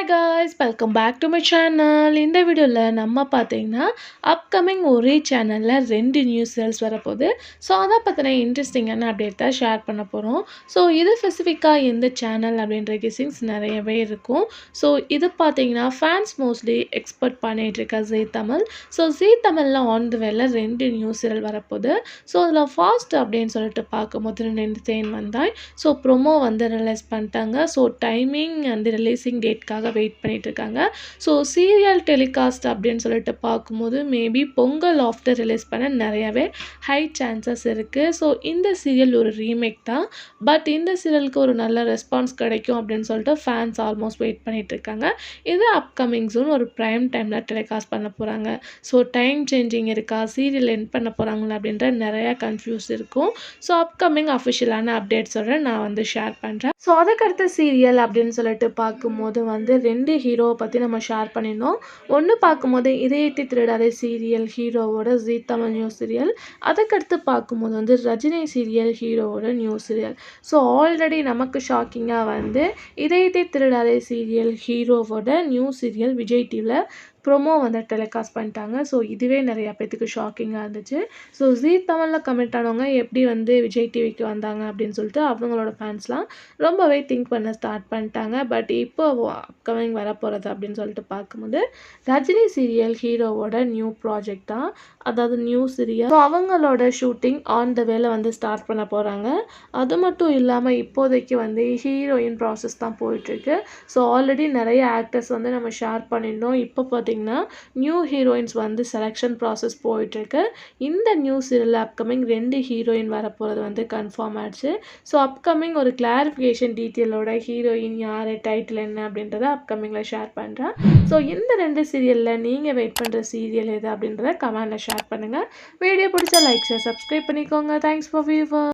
Hi guys, welcome back to my channel. இந்த வீடியோவில் நம்ம பார்த்தீங்கன்னா அப்கமிங் ஒரே சேனலில் 2 நியூ சீரியல்ஸ் வரப்போகுது. ஸோ அதை பற்றின இன்ட்ரெஸ்டிங்கான அப்டேட் தான் ஷேர் பண்ண போகிறோம். ஸோ இது ஸ்பெசிஃபிக்காக எந்த சேனல் அப்படின்ற கெஸிங்ஸ் நிறையவே இருக்கும். ஸோ இது பார்த்தீங்கன்னா ஃபேன்ஸ் மோஸ்ட்லி எக்ஸ்பெக்ட் பண்ணிகிட்ருக்க ஜீ தமிழ். ஸோ ஜீ தமிழில் ஆன் தி வேல 2 நியூ சீரியல் வரப்போகுது. ஸோ அதில் ஃபாஸ்ட் அப்படின்னு சொல்லிட்டு பார்க்கும்போது 2 என்டர்டெயின்மெண்ட் தான். ஸோ ப்ரொமோ ரிலீஸ் பண்ணிட்டாங்க. ஸோ டைமிங் அண்ட் ரிலீஸிங் டேட்காக வெயிட் பண்ணிட்டு இருக்காங்க. ஸோ சீரியல் டெலிகாஸ்ட் அப்படின்னு சொல்லிட்டு பார்க்கும்போது மேபி பொங்கல் ஆஃப்டர் ரிலீஸ் பண்ண நிறையவே ஹை சான்சஸ் இருக்குது. ஸோ இந்த சீரியல் ஒரு ரீமேக் தான். பட் இந்த சீரியலுக்கு ஒரு நல்ல ரெஸ்பான்ஸ் கிடைக்கும் அப்படின்னு சொல்லிட்டு ஃபேன்ஸ் ஆல்மோஸ்ட் வெயிட் பண்ணிட்டு இருக்காங்க. இது அப்கமிங் ஜூன் ஒரு ப்ரைம் டைமில் டெலிகாஸ்ட் பண்ண போகிறாங்க. ஸோ டைம் சேஞ்சிங் இருக்கா, சீரியல் எண்ட் பண்ண போகிறாங்களா அப்படின்ற நிறைய கன்ஃபியூஸ் இருக்கும். ஸோ அப்கமிங் அஃபிஷியலான அப்டேட்ஸோட நான் ஷேர் பண்ணுறேன். ஸோ அதுக்கடுத்த சீரியல் அப்படின்னு சொல்லிட்டு பார்க்கும்போது 2 ஹீரோவை பற்றி நம்ம ஷேர் பண்ணியிருந்தோம். ஒன்று பார்க்கும்போது இதயத்தை திருடாதே சீரியல் ஹீரோவோட ஜீ தமிழ் நியூ சீரியல். அதுக்கடுத்து பார்க்கும்போது ரஜினி சீரியல் ஹீரோவோட நியூ சீரியல். ஸோ ஆல்ரெடி நமக்கு ஷாக்கிங்காக இதயத்தை திருடாதே சீரியல் ஹீரோவோட நியூ சீரியல் விஜய் டிவியில் ப்ரொமோ டெலிகாஸ்ட் பண்ணிட்டாங்க. ஸோ இதுவே நிறையா பேத்துக்கு ஷாக்கிங்காக இருந்துச்சு. ஸோ ஜீ தமிழில் கமெண்ட் ஆனவங்க எப்படி விஜய் டிவிக்கு வந்தாங்க அப்படின்னு சொல்லிட்டு அவங்களோட ஃபேன்ஸ்லாம் ரொம்பவே திங்க் பண்ண ஸ்டார்ட் பண்ணிட்டாங்க. பட் இப்போ அப்கமிங் வரப்போகிறது அப்படின்னு சொல்லிட்டு பார்க்கும்போது ரஜினி சீரியல் ஹீரோவோட நியூ ப்ராஜெக்ட் தான், அதாவது நியூ சீரியல். ஸோ அவங்களோட ஷூட்டிங் ஆன் த வேல ஸ்டார்ட் பண்ண போகிறாங்க. அது மட்டும் இல்லாமல் இப்போதைக்கு ஹீரோயின் ப்ராசஸ் தான் போயிட்டுருக்கு. ஸோ ஆல்ரெடி நிறைய ஆக்டர்ஸ் நம்ம ஷேர் பண்ணியிருந்தோம். இப்போ பார்த்தீங்கன்னா நியூ ஹீரோயின்ஸ் செலெக்ஷன் ப்ராசஸ் போயிட்டுருக்கு. இந்த நியூ சீரியல் அப்கமிங் 2 ஹீரோயின் வரப்போகிறது கன்ஃபார்ம் ஆயிடுச்சு. ஸோ அப்கமிங் ஒரு கிளாரிஃபிகேஷன் டீட்டெயிலோட ஹீரோயின் யார், டைட்டில் என்ன அப்படின்றத அப்கமிங்கில் ஷேர் பண்ணுறேன். ஸோ இந்த 2 சீரியலில் நீங்கள் வெயிட் பண்ணுற சீரியல் எது அப்படின்றத கமெண்டில் ஷேர் பண்ணுங்கள். வீடியோ பிடிச்சா லைக் ஷேர் சப்ஸ்கிரைப் பண்ணிக்கோங்க. Thanks for viewer.